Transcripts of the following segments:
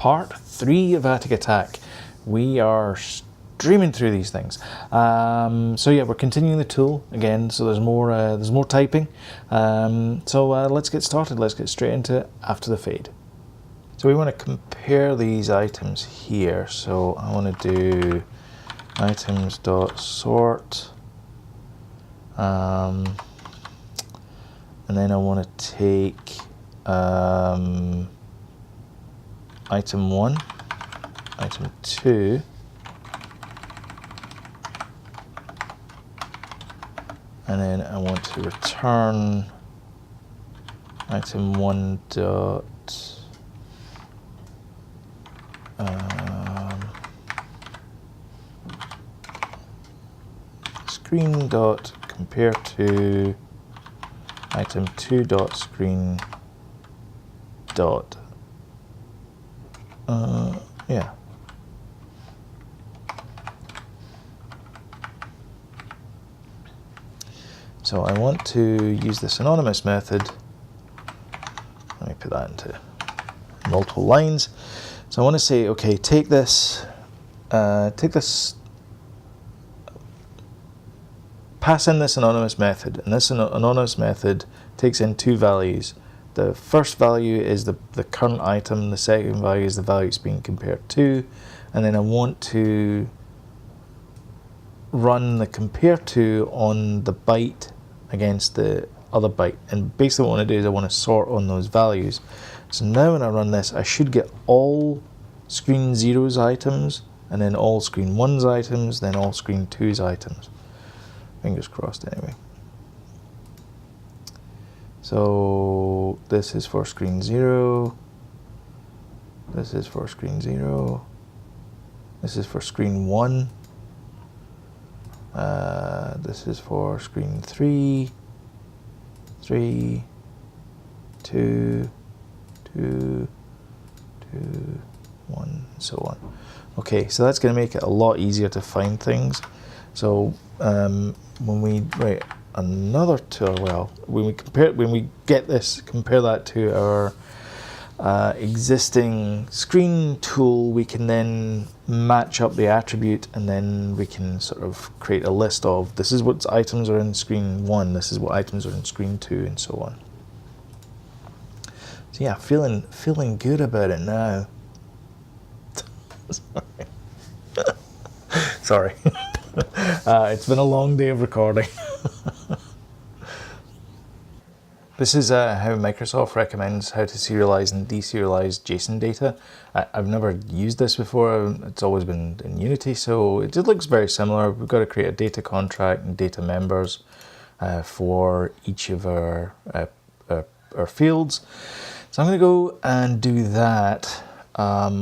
part 3 of Atic Atac. We are streaming through these things. So yeah, we're continuing the tool again. So there's more typing. So let's get started. Let's get straight into it after the fade. So we want to compare these items here. So I want to do items.sort, and then I want to take item 1, item 2, and then I want to return item 1 dot screen dot compare to item 2 dot screen dot yeah. So I want to use this anonymous method. Let me put that into multiple lines. So I want to say, okay, take this, pass in this anonymous method, and this anonymous method takes in 2 values. The first value is the current item, the second value is the value it's being compared to, and then I want to run the compare to on the byte against the other byte. And basically what I want to do is I want to sort on those values. So now when I run this, I should get all screen 0's items, and then all screen 1's items, then all screen 2's items. Fingers crossed anyway. So this is for screen 0, this is for screen 0, this is for screen 1, this is for screen 3, 3, 2, 2, 2, 1, and so on. Okay, so that's going to make it a lot easier to find things. So when we write another tool, well, when we get this, compare that to our existing screen tool, we can then match up the attribute, and then we can sort of create a list of this is what items are in screen 1, this is what items are in screen 2, and so on. So yeah, feeling good about it now. Sorry. It's been a long day of recording. This is how Microsoft recommends how to serialize and deserialize JSON data. I've never used this before. It's always been in Unity, so it just looks very similar. We've got to create a data contract and data members for each of our fields. So I'm going to go and do that,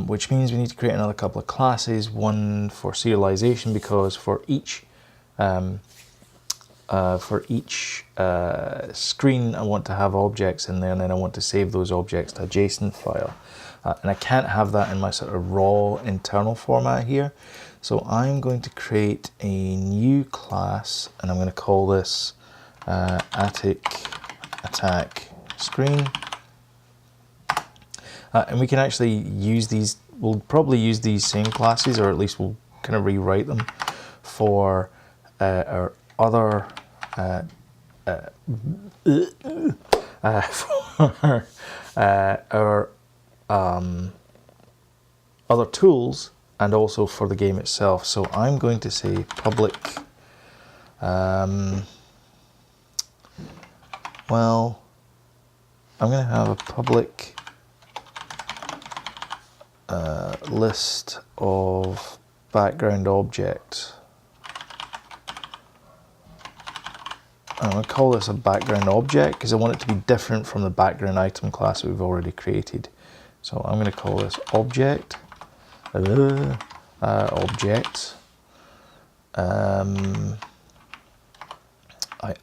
which means we need to create another couple of classes, one for serialization, because for each screen I want to have objects in there, and then I want to save those objects to a JSON file. And I can't have that in my sort of raw internal format here. So I'm going to create a new class, and I'm going to call this Atic Atac Screen. And we can actually use these, we'll probably use these same classes, or at least we'll kind of rewrite them for our other other tools, and also for the game itself. So I'm going to say public, well, I'm going to have a public list of background objects. I'm going to call this a background object because I want it to be different from the background item class that we've already created. So I'm going to call this object, objects. I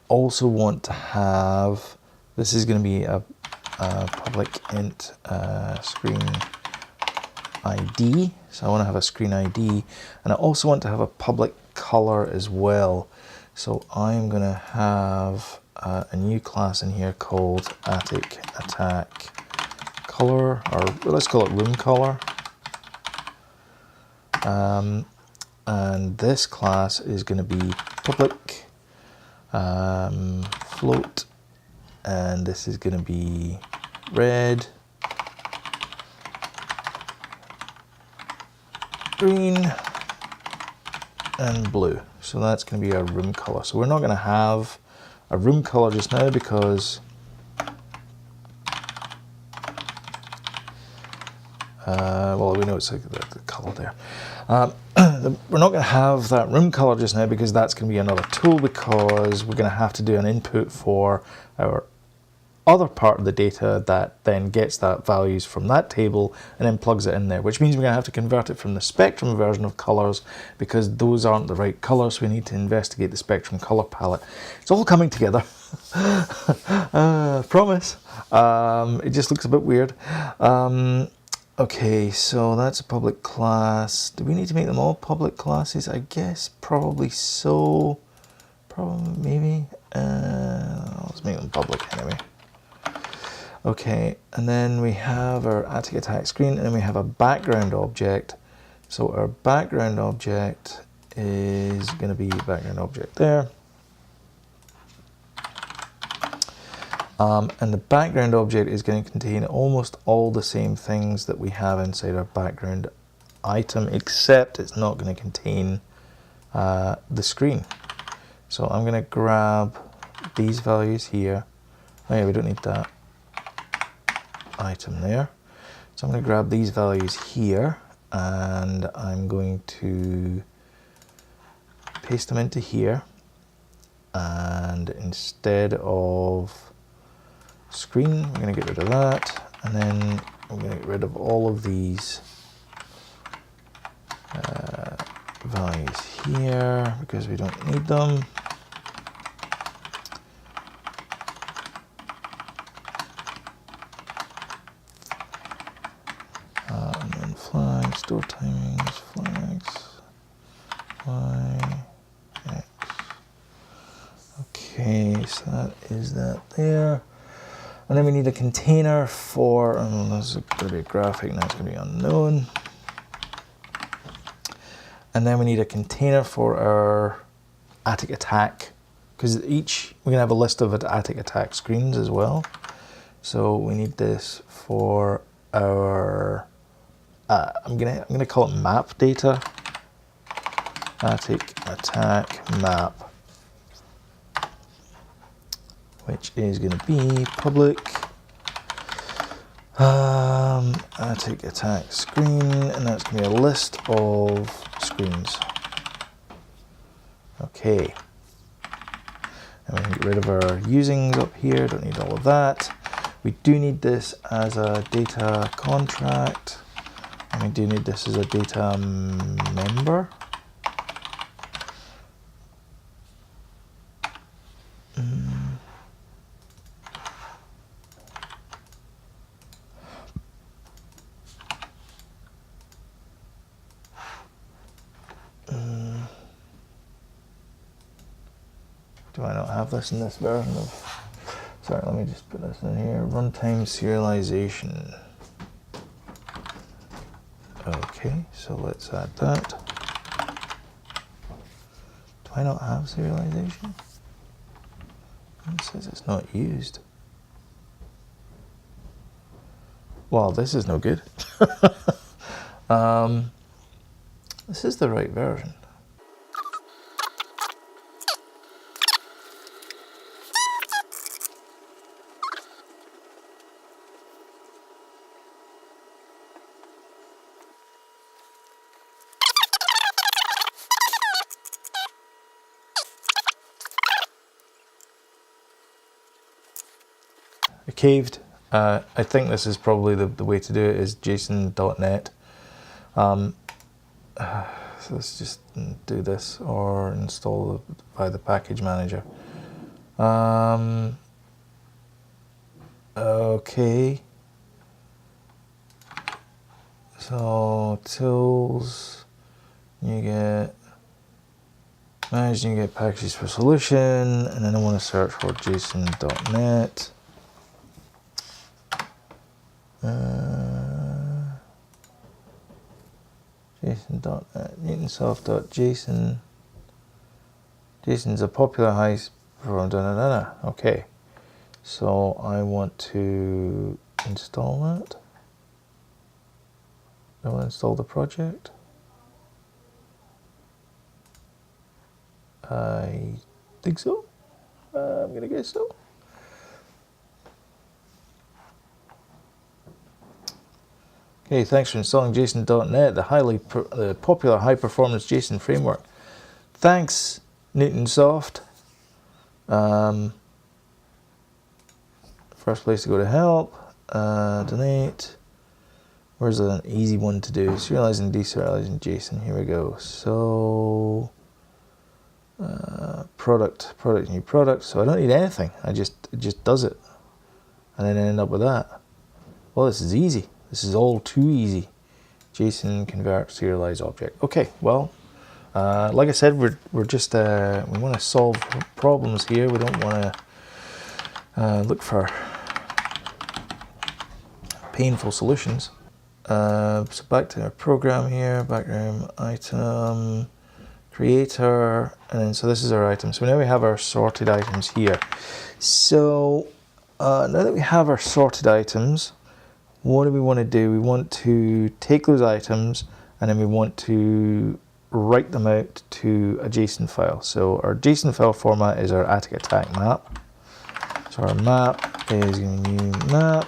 also want to have, this is going to be a public int screen ID. So I want to have a screen ID, and I also want to have a public color as well. So I'm going to have a new class in here called Atic Atac Color, or let's call it room color. And this class is going to be public float, and this is going to be red, green, and blue. So that's going to be our room color. So we're not going to have a room color just now because well, we know it's like the color there. We're not going to have that room color just now because that's going to be another tool, because we're going to have to do an input for our other part of the data that then gets that values from that table and then plugs it in there, which means we're going to have to convert it from the spectrum version of colors, because those aren't the right colors. So we need to investigate the spectrum color palette. It's all coming together. Promise. It just looks a bit weird. Okay, so that's a public class. Do we need to make them all public classes? I guess probably so. Probably, maybe. Let's make them public anyway. Okay, and then we have our Atic Atac screen, and then we have a background object. So our background object is going to be background object there. And the background object is going to contain almost all the same things that we have inside our background item, except it's not going to contain the screen. So I'm going to grab these values here. Oh yeah, we don't need that item there. So I'm going to grab these values here, and I'm going to paste them into here. And instead of screen, we're going to get rid of that, and then I'm going to get rid of all of these values here because we don't need them. And then flags, store timings, flags, y, x. Okay, so that is that there. And then we need a container for, this is going to be a graphic, and that's going to be unknown. And then we need a container for our Atic Atac, because we're going to have a list of Atic Atac screens as well. So we need this for our, I'm gonna call it map data. Atic Atac map, which is going to be public Atic Atac screen, and that's going to be a list of screens. Okay. And we can get rid of our usings up here, don't need all of that. We do need this as a data contract, and we do need this as a data member. Do I not have this in this version of, sorry, let me just put this in here, runtime serialization. Okay, so let's add that. Do I not have serialization? It says it's not used. Well, this is no good. This is the right version. I caved. I think this is probably the way to do it, is json.net. So let's just do this, or install it via the package manager. Okay. So tools, you get manage, you get packages for solution, and then I want to search for json.net. JSON.NewtonSoft.json. JSON's a popular high performance. Okay, so I want to install that. I will install the project. I think so. I'm gonna guess so. Okay, thanks for installing JSON.NET, the popular high-performance JSON framework. Thanks, NewtonSoft. First place to go to help. Donate. Where's an easy one to do? Serializing, deserializing JSON. Here we go. So, product, new product. So I don't need anything. It just does it, and then I end up with that. Well, this is easy. This is all too easy. JSON convert serialize object. Okay, well, like I said, we're just we want to solve problems here. We don't want to look for painful solutions. So back to our program here. Background item creator, and then so this is our item. So now we have our sorted items here. So now that we have our sorted items, what do we want to do? We want to take those items and then we want to write them out to a JSON file. So our JSON file format is our Atic Atac map. So our map is going to be new map.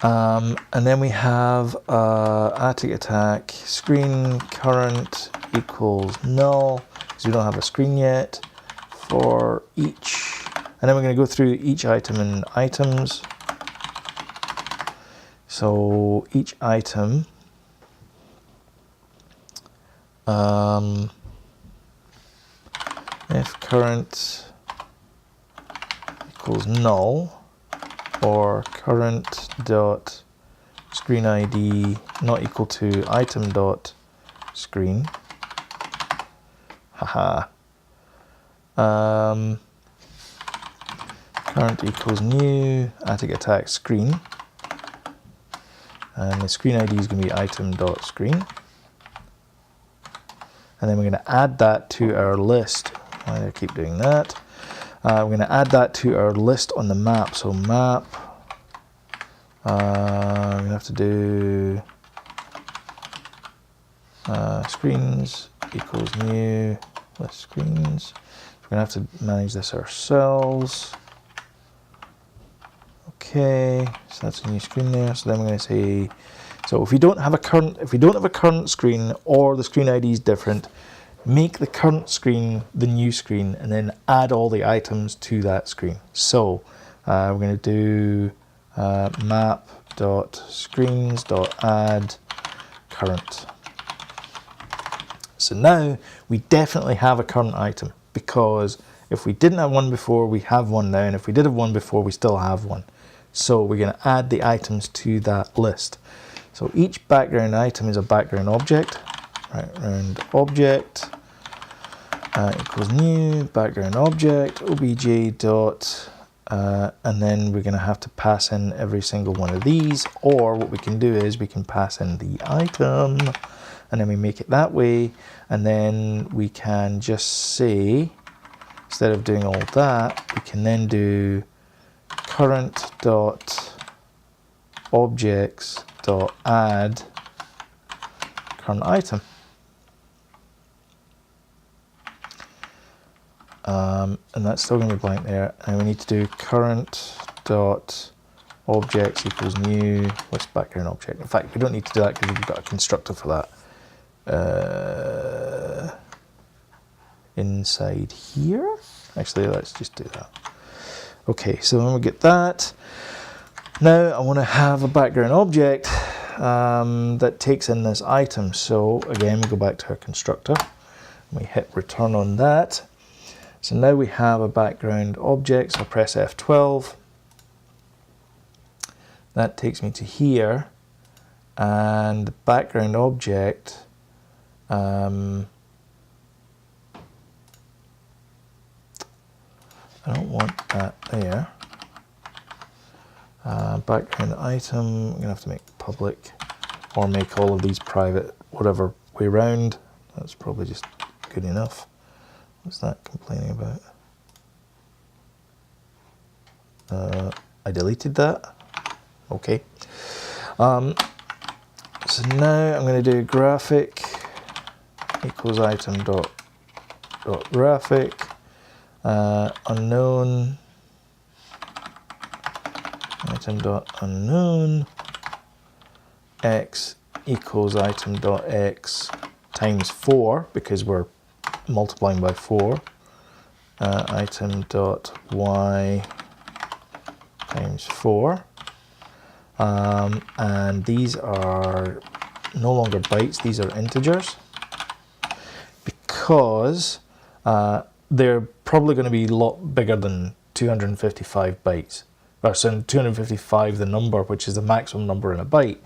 And then we have Atic Atac screen current equals null, because we don't have a screen yet for each. And then we're going to go through each item in items. So each item if current equals null, or current dot screen ID not equal to item dot screen. Haha. Current equals new Atic Atac screen. And the screen ID is going to be item.screen. And then we're going to add that to our list. Why do I keep doing that? We're going to add that to our list on the map. So map, we're going to have to do screens equals new list screens. We're going to have to manage this ourselves. Okay, so that's a new screen there. So then we're going to say, so if we don't have a current screen, or the screen ID is different, make the current screen the new screen, and then add all the items to that screen. So we're going to do map.screens.add current. So now we definitely have a current item, because if we didn't have one before, we have one now, and if we did have one before, we still have one. So we're going to add the items to that list. So each background item is a background object. Background object equals new background object obj dot, and then we're going to have to pass in every single one of these. Or what we can do is we can pass in the item, and then we make it that way, and then we can just say, instead of doing all that, we can then do current dot objects dot add current item. And that's still going to be blank there. And we need to do current dot objects equals new what's background object. In fact, we don't need to do that because we've got a constructor for that inside here. Actually, let's just do that. Okay, so when we get that, now I want to have a background object that takes in this item. So again, we go back to our constructor and we hit return on that. So now we have a background object. So I'll press F12. That takes me to here, and the background object I don't want that there. Background item, I'm going to have to make public or make all of these private, whatever way round. That's probably just good enough. What's that complaining about? I deleted that. Okay. So now I'm going to do graphic equals item dot graphic unknown item dot unknown x equals item dot x times 4, because we're multiplying by 4, item dot y times 4, and these are no longer bytes, these are integers, because they're probably going to be a lot bigger than 255 bytes. So 255 the number, which is the maximum number in a byte.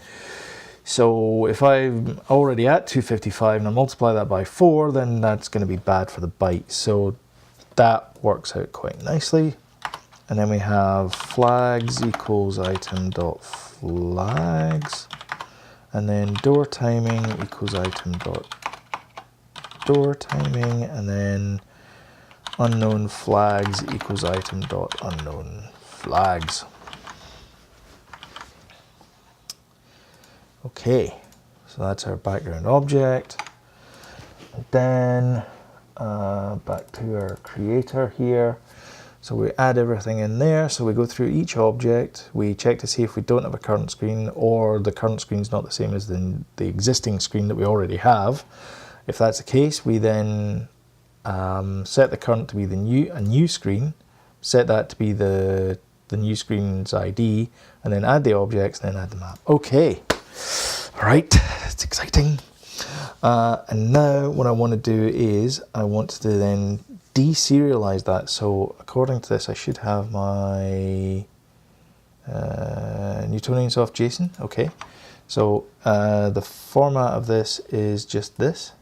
So if I'm already at 255 and I multiply that by 4, then that's going to be bad for the byte. So that works out quite nicely. And then we have flags equals item dot flags, and then door timing equals item dot door timing, and then unknown flags equals item dot unknown flags. Okay, so that's our background object. And then back to our creator here. So we add everything in there. So we go through each object. We check to see if we don't have a current screen, or the current screen is not the same as the existing screen that we already have. If that's the case, we then set the current to be a new screen, set that to be the new screen's ID, and then add the objects, and then add the map. Okay, all right, it's exciting. And now what I want to do is I want to then deserialize that. So according to this, I should have my Newtonian soft JSON. Okay, so the format of this is just this.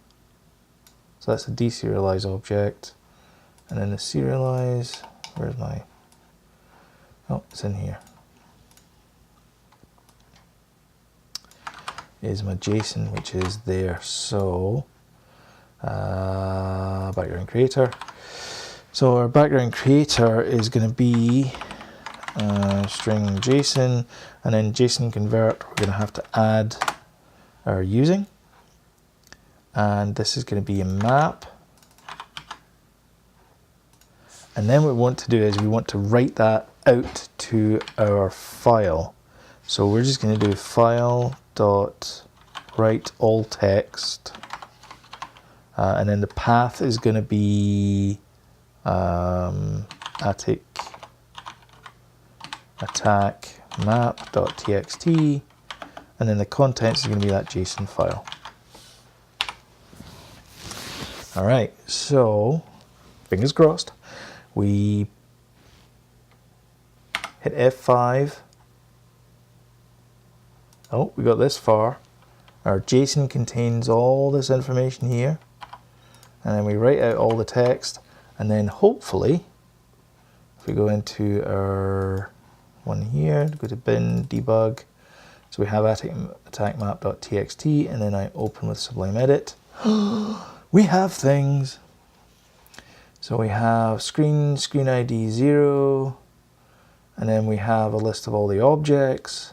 So that's a deserialize object, and then the serialize, where's my, oh, it's in here, is my JSON, which is there. So background creator. So our background creator is going to be string JSON, and then JSON convert we're going to have to add our using, and this is going to be a map. And then what we want to do is we want to write that out to our file. So we're just going to do file dot write all text, and then the path is going to be Atic Atac map.txt, and then the contents is going to be that JSON file. All right, so fingers crossed. We hit F5. Oh, we got this far. Our JSON contains all this information here, and then we write out all the text, and then hopefully, if we go into our one here, go to bin debug, so we have Atic map.txt, and then I open with Sublime Edit. We have things. So we have screen ID 0, and then we have a list of all the objects.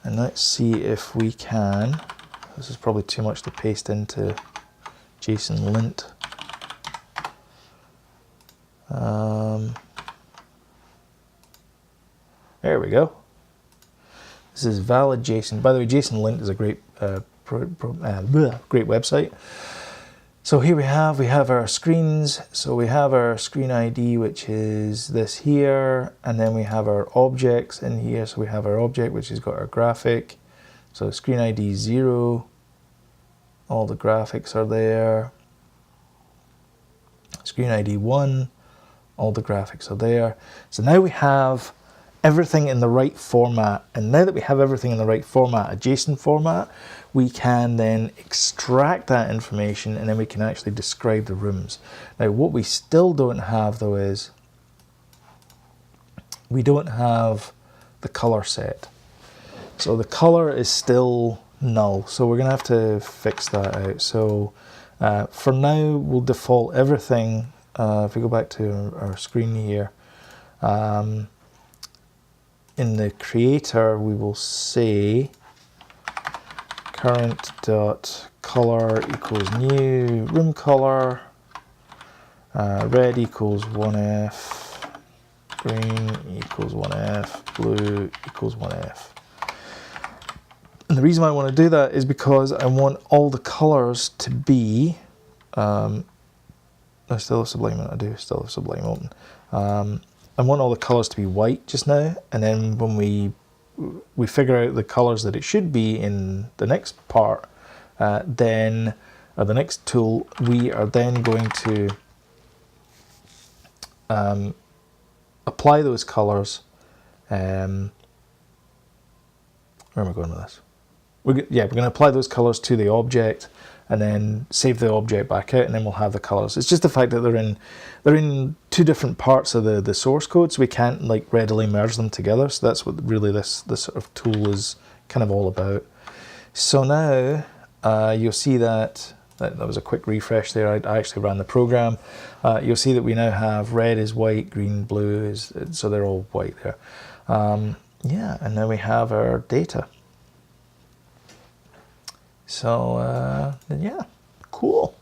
And let's see if we can, this is probably too much to paste into JSON lint. There we go. This is valid JSON. By the way, JSON lint is a great great website. So here we have our screens. So we have our screen ID, which is this here, and then we have our objects in here. So we have our object, which has got our graphic. So screen ID 0, all the graphics are there. Screen ID 1, all the graphics are there. So now we have everything in the right format, and now that we have everything in the right format, a JSON format, we can then extract that information, and then we can actually describe the rooms. Now what we still don't have though is we don't have the color set. So the color is still null, so we're going to have to fix that out. So for now, we'll default everything. If we go back to our screen here, in the creator, we will say current.color equals new room color, red equals 1F, green equals 1F, blue equals 1F. And the reason why I want to do that is because I want all the colors to be, I still have Sublime, I do still have Sublime open. I want all the colors to be white just now, and then when we figure out the colors that it should be in the next part, the next tool, we are then going to apply those colors. Where am I going with this? We're going to apply those colors to the object and then save the object back out, and then we'll have the colors. It's just the fact that they're in two different parts of the source code, so we can't like readily merge them together. So that's what really this sort of tool is kind of all about. So now you'll see that was a quick refresh there. I actually ran the program. You'll see that we now have red is white, green, blue is, so they're all white there. Yeah, and now we have our data. So yeah, cool.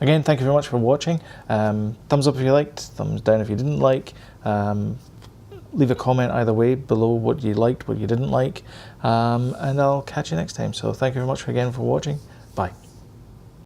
Again, thank you very much for watching. Thumbs up if you liked, thumbs down if you didn't like. Leave a comment either way below what you liked, what you didn't like, and I'll catch you next time. So thank you very much again for watching. Bye.